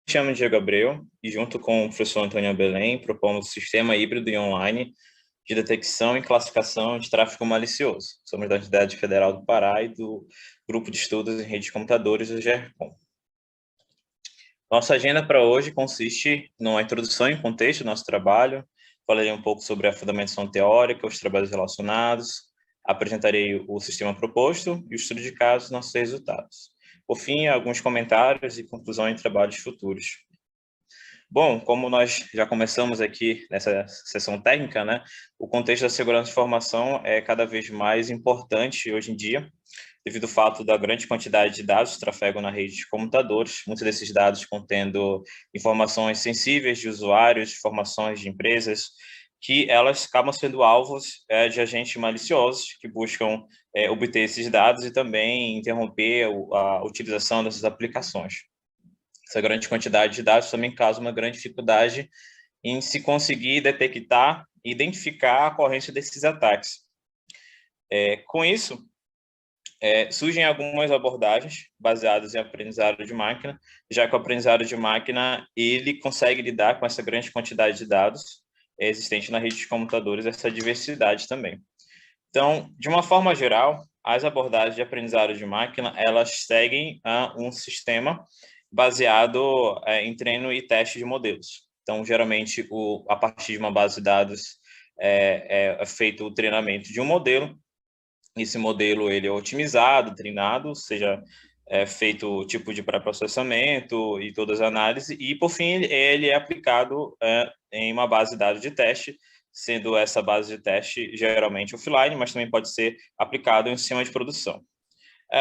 chamo Diego Abreu e, junto com o professor Antônio Belém, propomos o sistema híbrido e online de detecção e classificação de tráfego malicioso. Somos da Universidade Federal do Pará e do Grupo de Estudos em Redes de Computadores, do GERCOM. Nossa agenda para hoje consiste numa introdução e contexto do nosso trabalho, falarei um pouco sobre a fundamentação teórica, os trabalhos relacionados, apresentarei o sistema proposto e o estudo de casos, nossos resultados. Por fim, alguns comentários e conclusão em trabalhos futuros. Bom, como nós já começamos aqui nessa sessão técnica, né, o contexto da segurança de informação é cada vez mais importante hoje em dia, devido ao fato da grande quantidade de dados que trafegam na rede de computadores, muitos desses dados contendo informações sensíveis de usuários, informações de empresas, que elas acabam sendo alvos de agentes maliciosos que buscam obter esses dados e também interromper a utilização dessas aplicações. Essa grande quantidade de dados também causa uma grande dificuldade em se conseguir detectar e identificar a ocorrência desses ataques. Com isso, surgem algumas abordagens baseadas em aprendizado de máquina, já que o aprendizado de máquina ele consegue lidar com essa grande quantidade de dados existente na rede de computadores, essa diversidade também. Então, de uma forma geral, as abordagens de aprendizado de máquina, elas seguem um sistema baseado em treino e teste de modelos. Então, geralmente, a partir de uma base de dados é feito o treinamento de um modelo. Esse modelo ele é otimizado, treinado, seja feito o tipo de pré-processamento e todas as análises, e, por fim, ele é aplicado em uma base de dados de teste, sendo essa base de teste geralmente offline, mas também pode ser aplicado em um sistema de produção.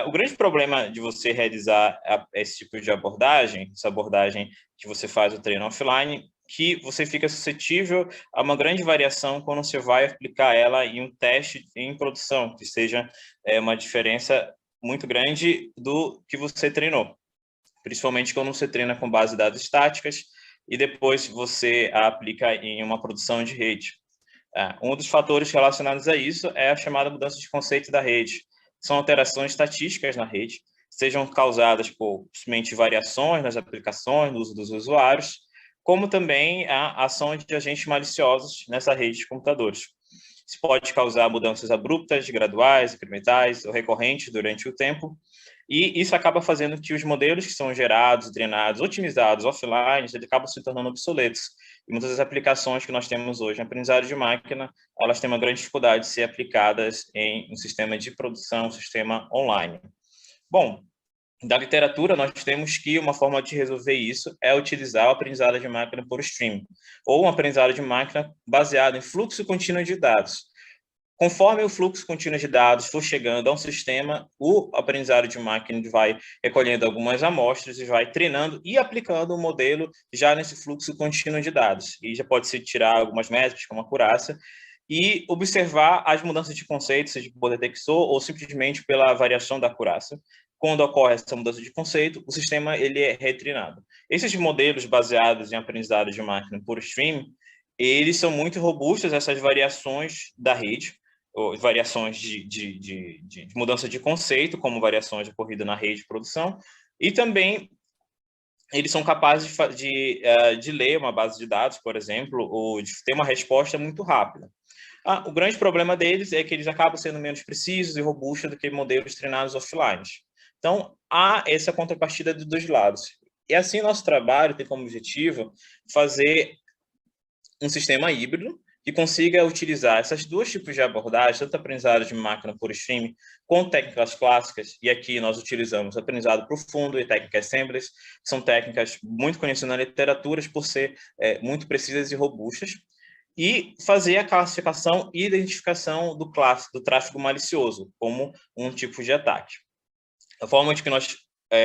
O grande problema de você realizar esse tipo de abordagem, essa abordagem que você faz o treino offline, que você fica suscetível a uma grande variação quando você vai aplicar ela em um teste em produção, que seja uma diferença muito grande do que você treinou, principalmente quando você treina com base de dados estáticas e depois você a aplica em uma produção de rede. Um dos fatores relacionados a isso é a chamada mudança de conceito da rede. São alterações estatísticas na rede, sejam causadas por simplesmente variações nas aplicações, no uso dos usuários, como também a ação de agentes maliciosos nessa rede de computadores. Isso pode causar mudanças abruptas, graduais, incrementais ou recorrentes durante o tempo, e isso acaba fazendo que os modelos que são gerados, treinados, otimizados offline, eles acabam se tornando obsoletos. E muitas das aplicações que nós temos hoje em aprendizado de máquina, elas têm uma grande dificuldade de ser aplicadas em um sistema de produção, um sistema online. Bom, da literatura, nós temos que uma forma de resolver isso é utilizar o aprendizado de máquina por streaming, ou um aprendizado de máquina baseado em fluxo contínuo de dados. Conforme o fluxo contínuo de dados for chegando a um sistema, o aprendizado de máquina vai recolhendo algumas amostras e vai treinando e aplicando o modelo já nesse fluxo contínuo de dados. E já pode-se tirar algumas métricas, como acurácia, e observar as mudanças de conceitos, seja por detector ou simplesmente pela variação da acurácia. Quando ocorre essa mudança de conceito, o sistema ele é retreinado. Esses modelos baseados em aprendizado de máquina por streaming, eles são muito robustos a essas variações da rede, ou variações de mudança de conceito, como variações ocorridas na rede de produção, e também eles são capazes de ler uma base de dados, por exemplo, ou de ter uma resposta muito rápida. O grande problema deles é que eles acabam sendo menos precisos e robustos do que modelos treinados offline. Então, há essa contrapartida dos dois lados. E assim, nosso trabalho tem como objetivo fazer um sistema híbrido que consiga utilizar esses dois tipos de abordagem, tanto aprendizado de máquina por streaming, quanto técnicas clássicas, e aqui nós utilizamos aprendizado profundo e técnicas assemblies, que são técnicas muito conhecidas na literatura por ser muito precisas e robustas, e fazer a classificação e identificação do tráfego malicioso, como um tipo de ataque. A forma de que nós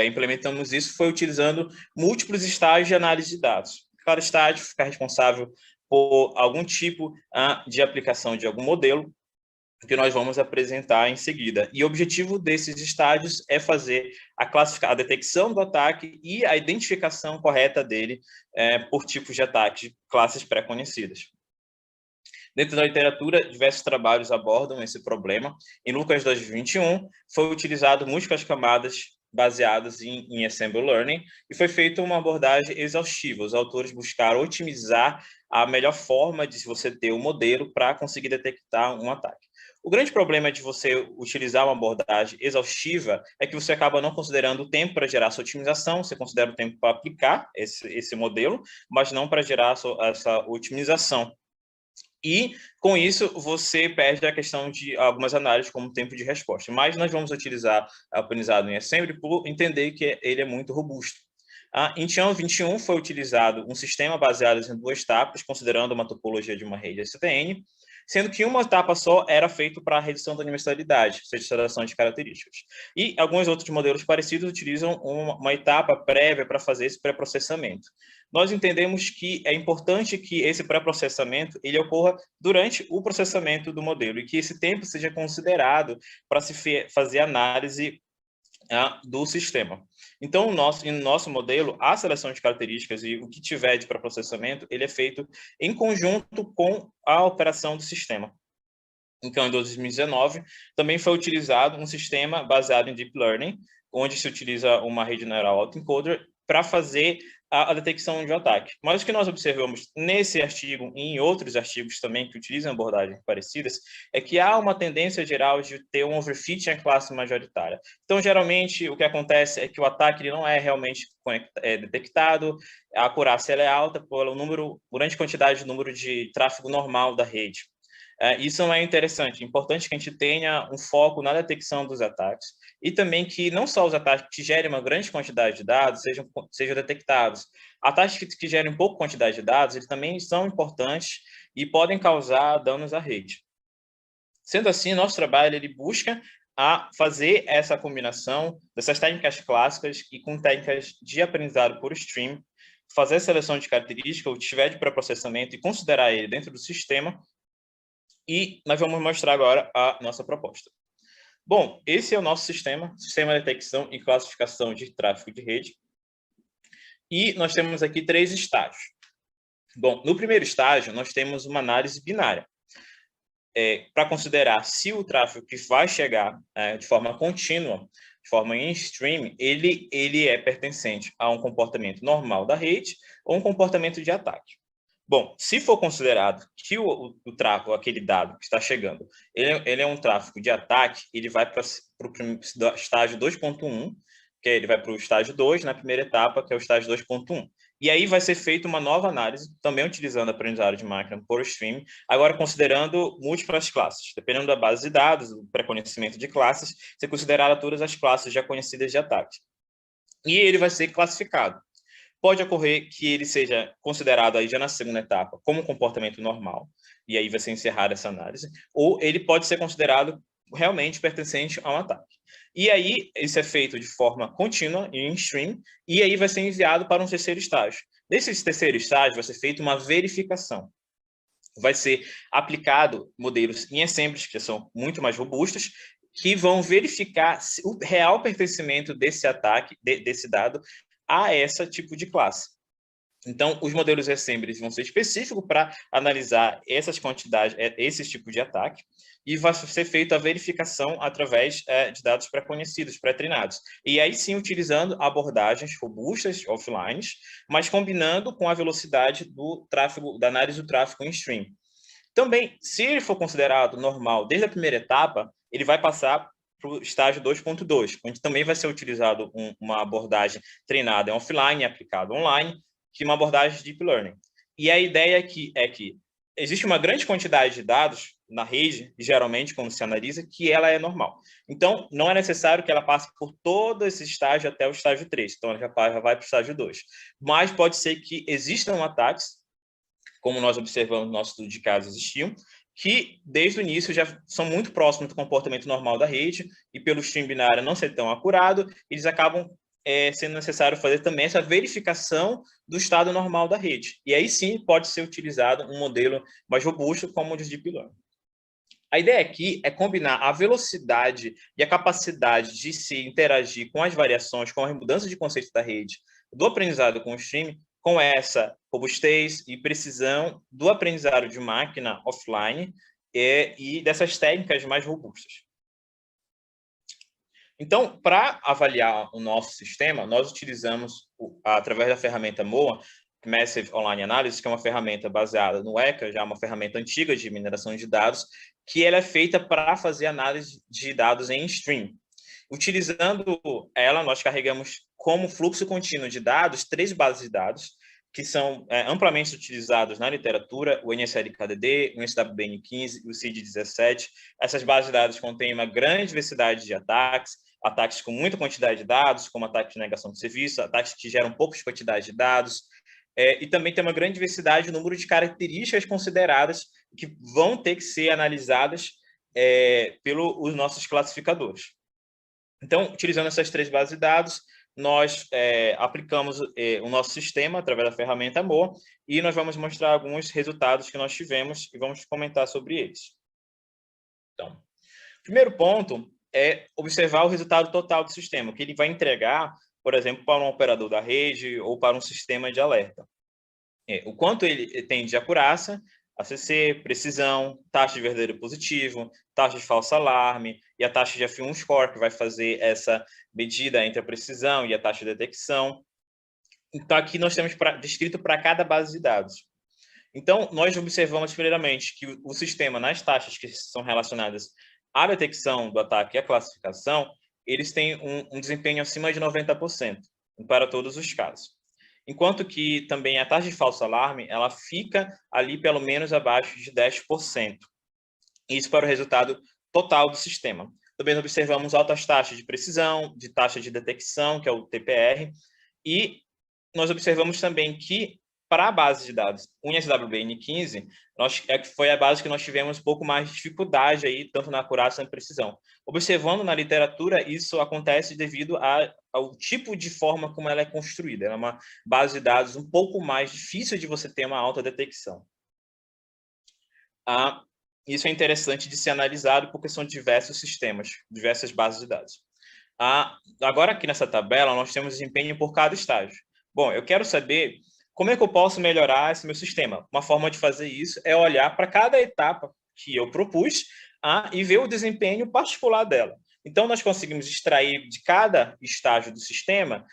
implementamos isso foi utilizando múltiplos estágios de análise de dados. Cada estágio fica responsável por algum tipo de aplicação de algum modelo, que nós vamos apresentar em seguida. E o objetivo desses estágios é fazer a detecção do ataque e a identificação correta dele por tipos de ataque, classes pré-conhecidas. Dentro da literatura, diversos trabalhos abordam esse problema. Em Lucas 2021, foi utilizado múltiplas camadas baseados em Assembly Learning, e foi feita uma abordagem exaustiva. Os autores buscaram otimizar a melhor forma de você ter o modelo para conseguir detectar um ataque. O grande problema de você utilizar uma abordagem exaustiva é que você acaba não considerando o tempo para gerar sua otimização, você considera o tempo para aplicar esse modelo, mas não para gerar essa otimização. E, com isso, você perde a questão de algumas análises, como tempo de resposta. Mas nós vamos utilizar o aprendizado em Assembly por entender que ele é muito robusto. Em Tian 21 foi utilizado um sistema baseado em 2 etapas, considerando uma topologia de uma rede STN, sendo que uma etapa só era feita para a redução da universalidade, seleção de características. E alguns outros modelos parecidos utilizam uma etapa prévia para fazer esse pré-processamento. Nós entendemos que é importante que esse pré-processamento ele ocorra durante o processamento do modelo e que esse tempo seja considerado para se fazer análise do sistema. Então, no nosso modelo, a seleção de características e o que tiver de pré-processamento, ele é feito em conjunto com a operação do sistema. Então, em 2019, também foi utilizado um sistema baseado em Deep Learning, onde se utiliza uma rede neural autoencoder para fazer a detecção de um ataque. Mas o que nós observamos nesse artigo e em outros artigos também que utilizam abordagens parecidas é que há uma tendência geral de ter um overfitting em classe majoritária. Então, geralmente, o que acontece é que o ataque ele não é realmente detectado, a acurácia ela é alta pelo grande quantidade de número de tráfego normal da rede. Isso não é interessante. É importante que a gente tenha um foco na detecção dos ataques e também que não só os ataques que gerem uma grande quantidade de dados sejam detectados. Ataques que gerem pouca quantidade de dados, eles também são importantes e podem causar danos à rede. Sendo assim, nosso trabalho ele busca fazer essa combinação dessas técnicas clássicas e com técnicas de aprendizado por stream, fazer a seleção de características, o que tiver de pré-processamento e considerar ele dentro do sistema. E nós vamos mostrar agora a nossa proposta. Bom, esse é o nosso sistema de detecção e classificação de tráfego de rede. E nós temos aqui 3 estágios. Bom, no primeiro estágio, nós temos uma análise binária. Para considerar se o tráfego que vai chegar de forma contínua, de forma in stream, ele é pertencente a um comportamento normal da rede ou um comportamento de ataque. Bom, se for considerado que o tráfego, aquele dado que está chegando, ele é um tráfego de ataque, ele vai para o estágio 2.1, que ele vai para o estágio 2, na primeira etapa, que é o estágio 2.1. E aí vai ser feita uma nova análise, também utilizando a aprendizado de máquina por stream, agora considerando múltiplas classes. Dependendo da base de dados, do pré-conhecimento de classes, você considerará todas as classes já conhecidas de ataque. E ele vai ser classificado. Pode ocorrer que ele seja considerado aí já na segunda etapa como um comportamento normal, e aí vai ser encerrada essa análise, ou ele pode ser considerado realmente pertencente a um ataque. E aí, isso é feito de forma contínua, em stream, e aí vai ser enviado para um terceiro estágio. Nesse terceiro estágio, vai ser feita uma verificação. Vai ser aplicado modelos em assemblies, que são muito mais robustos, que vão verificar o real pertencimento desse ataque, desse dado, a esse tipo de classe. Então, os modelos assembly vão ser específicos para analisar essas quantidades, esse tipo de ataque, e vai ser feita a verificação através de dados pré-conhecidos, pré-treinados. E aí sim, utilizando abordagens robustas, offline, mas combinando com a velocidade do tráfego, da análise do tráfego em stream. Também, se ele for considerado normal desde a primeira etapa, ele vai passar para o estágio 2.2, onde também vai ser utilizado uma abordagem treinada em offline e aplicada online, que é uma abordagem de Deep Learning. E a ideia aqui é que existe uma grande quantidade de dados na rede, geralmente, quando se analisa, que ela é normal. Então, não é necessário que ela passe por todo esse estágio até o estágio 3. Então, ela já vai para o estágio 2. Mas pode ser que existam ataques, como nós observamos no nosso estudo de casos existiam, que desde o início já são muito próximos do comportamento normal da rede, e pelo stream binário não ser tão acurado, eles acabam sendo necessário fazer também essa verificação do estado normal da rede. E aí sim pode ser utilizado um modelo mais robusto como o de Deep Learning. A ideia aqui é combinar a velocidade e a capacidade de se interagir com as variações, com as mudanças de conceito da rede, do aprendizado com o stream, com essa robustez e precisão do aprendizado de máquina offline e dessas técnicas mais robustas. Então, para avaliar o nosso sistema, nós utilizamos, através da ferramenta MOA, Massive Online Analysis, que é uma ferramenta baseada no ECA, já uma ferramenta antiga de mineração de dados, que ela é feita para fazer análise de dados em stream. Utilizando ela, nós carregamos como fluxo contínuo de dados 3 bases de dados, que são amplamente utilizados na literatura, o NSLKDD, o NSWBN15 e o CID17. Essas bases de dados contêm uma grande diversidade de ataques, ataques com muita quantidade de dados, como ataques de negação de serviço, ataques que geram poucas quantidades de dados, e também tem uma grande diversidade no número de características consideradas que vão ter que ser analisadas pelos nossos classificadores. Então, utilizando essas 3 bases de dados, nós aplicamos o nosso sistema através da ferramenta MOA e nós vamos mostrar alguns resultados que nós tivemos e vamos comentar sobre eles. Então, o primeiro ponto é observar o resultado total do sistema, que ele vai entregar, por exemplo, para um operador da rede ou para um sistema de alerta. O quanto ele tem de acurácia, ACC, precisão, taxa de verdadeiro positivo, taxa de falso alarme e a taxa de F1 score, que vai fazer essa medida entre a precisão e a taxa de detecção. Então, aqui nós temos descrito para cada base de dados. Então, nós observamos primeiramente que o sistema, nas taxas que são relacionadas à detecção do ataque e à classificação, eles têm um desempenho acima de 90% para todos os casos. Enquanto que também a taxa de falso alarme, ela fica ali pelo menos abaixo de 10%. Isso para o resultado total do sistema. Também observamos altas taxas de precisão, de taxa de detecção, que é o TPR, e nós observamos também que, para a base de dados UNSWBN15, foi a base que nós tivemos um pouco mais de dificuldade, aí, tanto na acurácia quanto na precisão. Observando na literatura, isso acontece devido ao tipo de forma como ela é construída. Ela é uma base de dados um pouco mais difícil de você ter uma alta detecção. Isso é interessante de ser analisado porque são diversos sistemas, diversas bases de dados. Agora, aqui nessa tabela, nós temos desempenho por cada estágio. Bom, eu quero saber como é que eu posso melhorar esse meu sistema. Uma forma de fazer isso é olhar para cada etapa que eu propus e ver o desempenho particular dela. Então, nós conseguimos extrair de cada estágio do sistema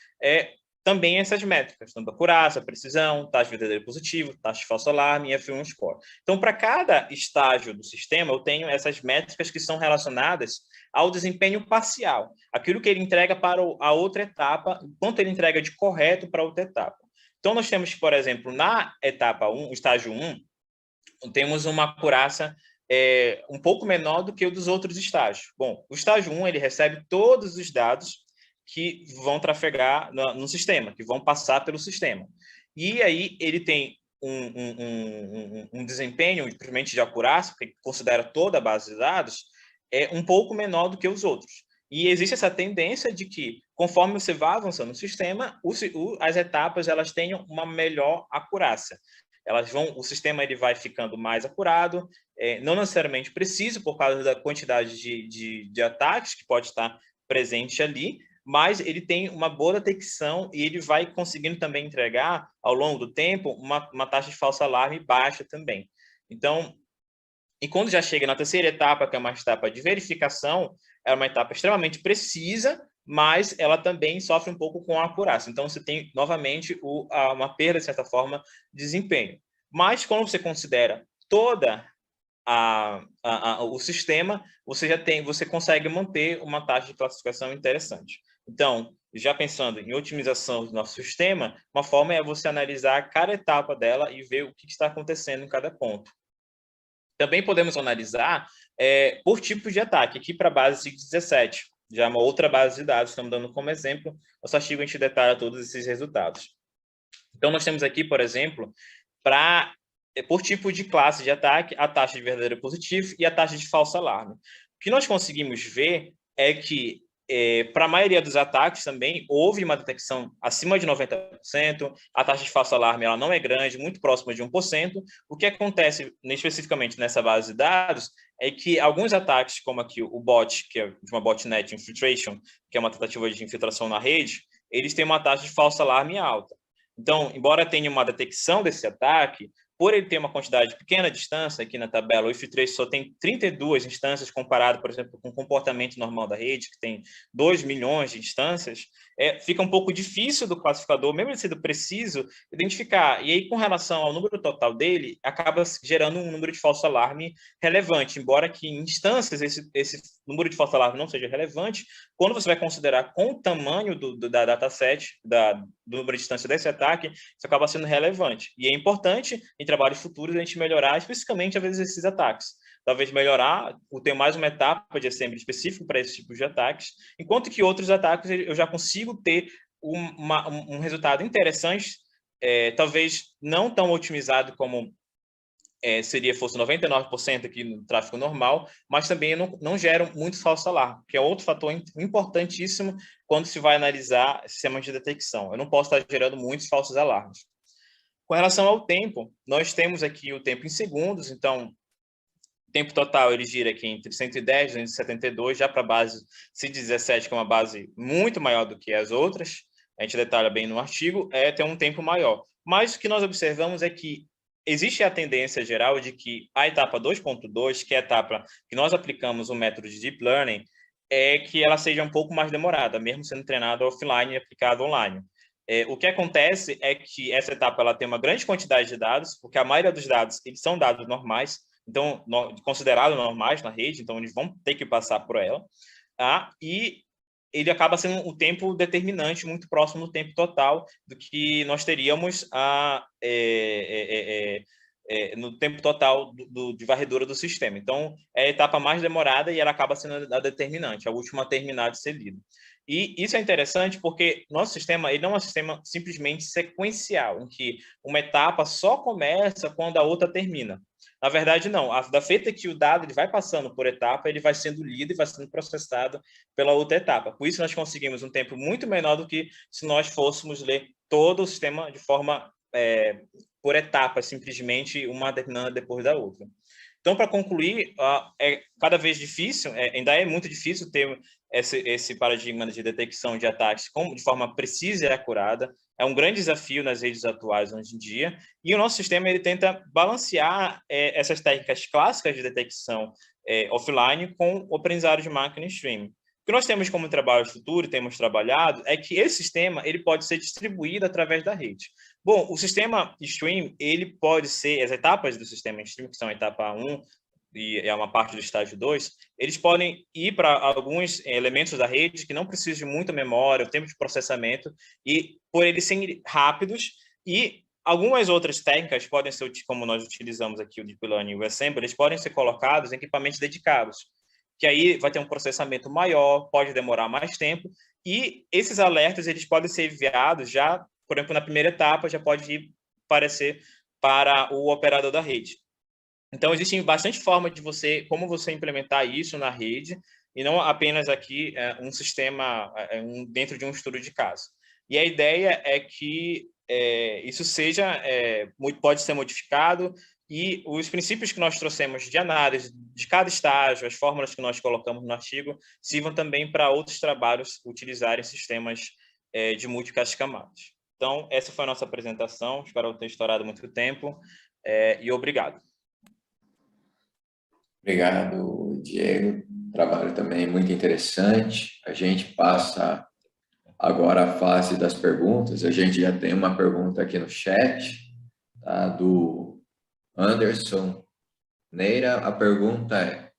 também essas métricas, tanto acurácia, precisão, taxa de verdadeiro positivo, taxa de falso alarme e F1 score. Então, para cada estágio do sistema, eu tenho essas métricas que são relacionadas ao desempenho parcial, aquilo que ele entrega para a outra etapa, quanto ele entrega de correto para a outra etapa. Então, nós temos, por exemplo, na etapa 1, estágio 1, temos uma acurácia um pouco menor do que o dos outros estágios. Bom, o estágio 1, ele recebe todos os dados que vão trafegar no sistema, que vão passar pelo sistema. E aí ele tem um desempenho, principalmente de acurácia, que considera toda a base de dados, um pouco menor do que os outros. E existe essa tendência de que, conforme você vai avançando no sistema, as etapas elas tenham uma melhor acurácia. O sistema ele vai ficando mais acurado, não necessariamente preciso por causa da quantidade de ataques que pode estar presente ali, mas ele tem uma boa detecção e ele vai conseguindo também entregar, ao longo do tempo, uma taxa de falso alarme baixa também. Então, e quando já chega na terceira etapa, que é uma etapa de verificação, é uma etapa extremamente precisa, mas ela também sofre um pouco com a acurácia. Então, você tem, novamente, uma perda, de certa forma, de desempenho. Mas, quando você considera toda o sistema, você consegue manter uma taxa de classificação interessante. Então, já pensando em otimização do nosso sistema, uma forma é você analisar cada etapa dela e ver o que está acontecendo em cada ponto. Também podemos analisar por tipo de ataque, aqui para a base CID17, já é uma outra base de dados, estamos dando como exemplo, nosso artigo a gente detalha todos esses resultados. Então, nós temos aqui, por exemplo, por tipo de classe de ataque, a taxa de verdadeiro positivo e a taxa de falso alarme. O que nós conseguimos ver é que, para a maioria dos ataques também, houve uma detecção acima de 90%, a taxa de falso alarme ela não é grande, muito próxima de 1%. O que acontece, especificamente nessa base de dados, é que alguns ataques, como aqui o bot, que é de uma botnet infiltration, que é uma tentativa de infiltração na rede, eles têm uma taxa de falso alarme alta. Então, embora tenha uma detecção desse ataque, por ele ter uma quantidade pequena de instância, aqui na tabela, o if3 só tem 32 instâncias comparado, por exemplo, com o comportamento normal da rede, que tem 2 milhões de instâncias, fica um pouco difícil do classificador, mesmo ele sendo preciso, identificar. E aí, com relação ao número total dele, acaba gerando um número de falso alarme relevante, embora que em instâncias esse número de falso alarme não seja relevante, quando você vai considerar com o tamanho da dataset, do número de instância desse ataque, isso acaba sendo relevante. E é importante, em trabalhos futuros, a gente melhorar especificamente, às vezes, esses ataques. Talvez melhorar, ter mais uma etapa de assembly específico para esse tipo de ataques, enquanto que outros ataques eu já consigo ter um resultado interessante, talvez não tão otimizado como fosse 99% aqui no tráfego normal, mas também não geram muito falso alarme, que é outro fator importantíssimo quando se vai analisar sistemas de detecção. Eu não posso estar gerando muitos falsos alarmes. Com relação ao tempo, nós temos aqui o tempo em segundos, então, o tempo total ele gira aqui entre 110 e 272, já para a base CID-17, que é uma base muito maior do que as outras, a gente detalha bem no artigo, tem um tempo maior. Mas o que nós observamos é que existe a tendência geral de que a etapa 2.2, que é a etapa que nós aplicamos o método de Deep Learning, é que ela seja um pouco mais demorada, mesmo sendo treinada offline e aplicada online. O que acontece é que essa etapa ela tem uma grande quantidade de dados, porque a maioria dos dados eles são dados normais, então considerados normais na rede, então eles vão ter que passar por ela, e ele acaba sendo um tempo determinante, muito próximo do tempo total do que nós teríamos no tempo total de varredura do sistema. Então, é a etapa mais demorada e ela acaba sendo a determinante, a última a terminar de ser lida. E isso é interessante porque nosso sistema ele não é um sistema simplesmente sequencial, em que uma etapa só começa quando a outra termina. Na verdade, não. Da feita que o dado ele vai passando por etapa, ele vai sendo lido e vai sendo processado pela outra etapa. Por isso, nós conseguimos um tempo muito menor do que se nós fôssemos ler todo o sistema de forma por etapas, simplesmente uma terminando depois da outra. Então, para concluir, é cada vez difícil, ainda é muito difícil ter esse paradigma de detecção de ataques de forma precisa e acurada. É um grande desafio nas redes atuais hoje em dia, e o nosso sistema ele tenta balancear essas técnicas clássicas de detecção offline com o aprendizado de máquina em streaming. O que nós temos como trabalho futuro, temos trabalhado, é que esse sistema ele pode ser distribuído através da rede. Bom, o sistema stream, ele pode ser, as etapas do sistema stream, que são a etapa 1 e é uma parte do estágio 2, eles podem ir para alguns elementos da rede que não precisam de muita memória, o tempo de processamento, e por eles serem rápidos, e algumas outras técnicas podem ser, como nós utilizamos aqui o Deep Learning e o Assembly, eles podem ser colocados em equipamentos dedicados, que aí vai ter um processamento maior, pode demorar mais tempo, e esses alertas eles podem ser enviados já, por exemplo, na primeira etapa, já pode ir aparecer para o operador da rede. Então, existem bastante formas de como você implementar isso na rede, e não apenas aqui um sistema dentro de um estudo de caso. E a ideia é que isso pode ser modificado, e os princípios que nós trouxemos de análise de cada estágio, as fórmulas que nós colocamos no artigo, sirvam também para outros trabalhos utilizarem sistemas de múltiplas camadas. Então, essa foi a nossa apresentação. Espero ter estourado muito tempo e obrigado. Obrigado, Diego. Trabalho também muito interessante. A gente passa agora a fase das perguntas. A gente já tem uma pergunta aqui no chat, tá, do Anderson Neira. A pergunta é: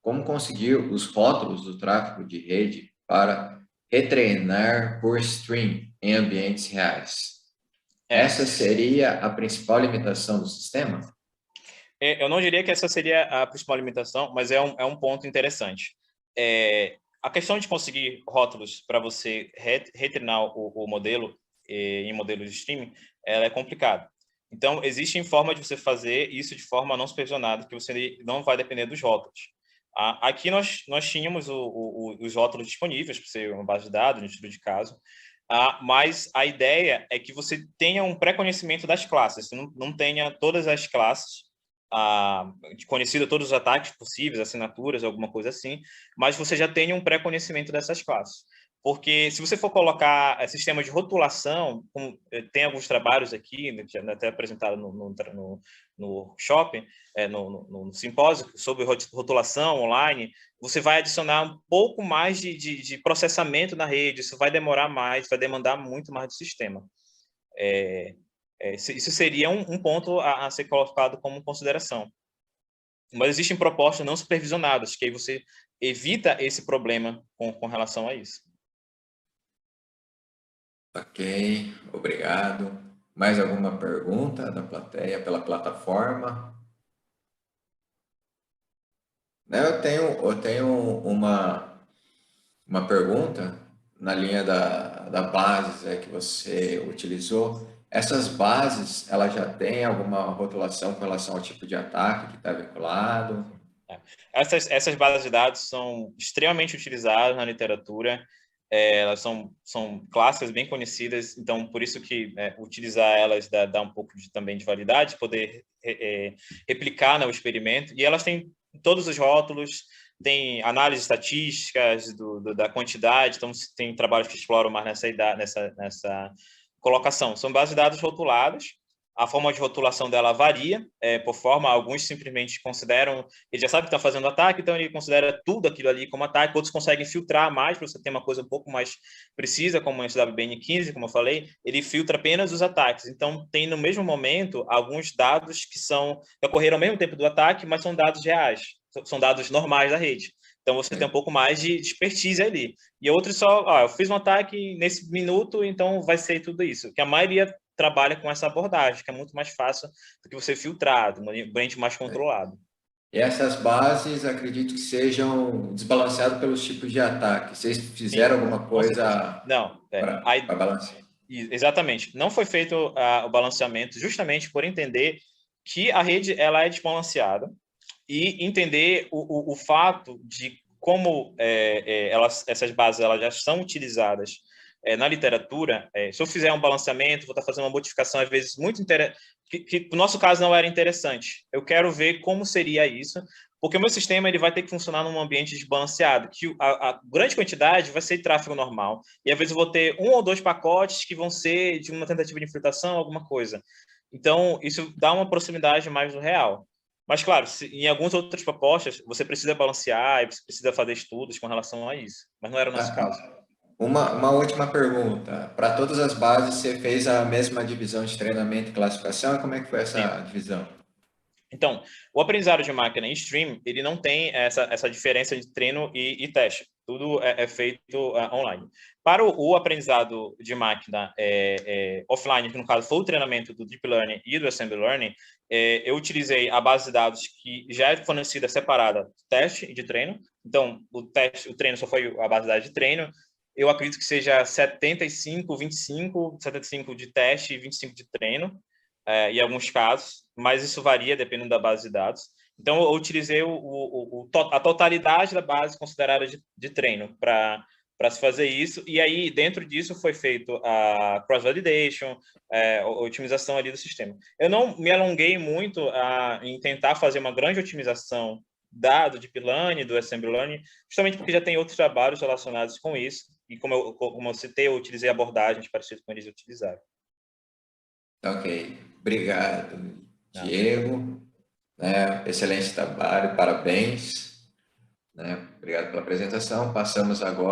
como conseguir os rótulos do tráfego de rede para retreinar por stream em ambientes reais? Essa seria a principal limitação do sistema? Eu não diria que essa seria a principal limitação, mas é um ponto interessante. A questão de conseguir rótulos para você retreinar o modelo em modelos de streaming, ela é complicada. Então, existem formas de você fazer isso de forma não supervisionada, que você não vai depender dos rótulos. Aqui nós tínhamos os rótulos disponíveis para ser uma base de dados, no estudo de caso, mas a ideia é que você tenha um pré-conhecimento das classes, você não tenha todas as classes, conhecido todos os ataques possíveis, assinaturas, alguma coisa assim, mas você já tem um pré-conhecimento dessas classes. porque se você for colocar sistema de rotulação, como, tem alguns trabalhos aqui, né, que até apresentaram no shopping, no simpósio, sobre rotulação online, você vai adicionar um pouco mais de processamento na rede, isso vai demorar mais, vai demandar muito mais do sistema. Isso seria um ponto a ser colocado como consideração. Mas existem propostas não supervisionadas, que aí você evita esse problema com relação a isso. Ok, obrigado. Mais alguma pergunta da plateia pela plataforma? Eu tenho uma pergunta na linha da bases que você utilizou. Essas bases, ela já tem alguma rotulação com relação ao tipo de ataque que está vinculado? Essas bases de dados são extremamente utilizadas na literatura, elas são clássicas bem conhecidas, então por isso que utilizar elas dá um pouco também de validade, poder replicar, né, o experimento, e elas têm todos os rótulos, tem análises estatísticas da quantidade, então tem trabalhos que exploram mais nessa colocação. São bases de dados rotuladas. A forma de rotulação dela varia por forma, alguns simplesmente consideram, ele já sabe que está fazendo ataque, então ele considera tudo aquilo ali como ataque, outros conseguem filtrar mais, para você ter uma coisa um pouco mais precisa, como o SWBN15, como eu falei, ele filtra apenas os ataques. Então, tem no mesmo momento alguns dados que ocorreram ao mesmo tempo do ataque, mas são dados reais, são dados normais da rede. Então, você tem um pouco mais de expertise ali. E outros eu fiz um ataque nesse minuto, então vai ser tudo isso. Que a maioria trabalha com essa abordagem, que é muito mais fácil do que você filtrar, um ambiente mais controlado. E essas bases, acredito que sejam desbalanceadas pelos tipos de ataque. Vocês fizeram alguma coisa para balancear? Exatamente. Não foi feito o balanceamento justamente por entender que a rede ela é desbalanceada e entender o fato de como essas bases elas já são utilizadas na literatura. Se eu fizer um balanceamento, vou estar fazendo uma modificação, às vezes, muito interessante, que no nosso caso não era interessante. Eu quero ver como seria isso, porque o meu sistema ele vai ter que funcionar num ambiente desbalanceado, que a grande quantidade vai ser de tráfego normal, e às vezes eu vou ter 1 ou 2 pacotes que vão ser de uma tentativa de infiltração, alguma coisa. Então, isso dá uma proximidade mais do real. Mas, claro, em algumas outras propostas, você precisa balancear e você precisa fazer estudos com relação a isso. Mas não era o nosso caso. Uma última pergunta. Para todas as bases, você fez a mesma divisão de treinamento e classificação? Como é que foi essa divisão? Então, o aprendizado de máquina em stream, ele não tem essa diferença de treino e teste. Tudo é feito online. Para o aprendizado de máquina offline, que no caso foi o treinamento do Deep Learning e do Assembly Learning, eu utilizei a base de dados que já é fornecida separada de teste e de treino. Então, o treino só foi a base de dados de treino. Eu acredito que seja 75, 25, 75 de teste e 25 de treino, em alguns casos, mas isso varia dependendo da base de dados. Então, eu utilizei a totalidade da base considerada de treino para se fazer isso, e aí dentro disso foi feito a cross-validation, a otimização ali do sistema. Eu não me alonguei muito em tentar fazer uma grande otimização do Deep Learning, do Assembly Learning, justamente porque já tem outros trabalhos relacionados com isso, e como eu citei, eu utilizei abordagens parecidas com eles utilizaram. Ok, obrigado, Diego. Excelente trabalho, parabéns. Obrigado pela apresentação. Passamos agora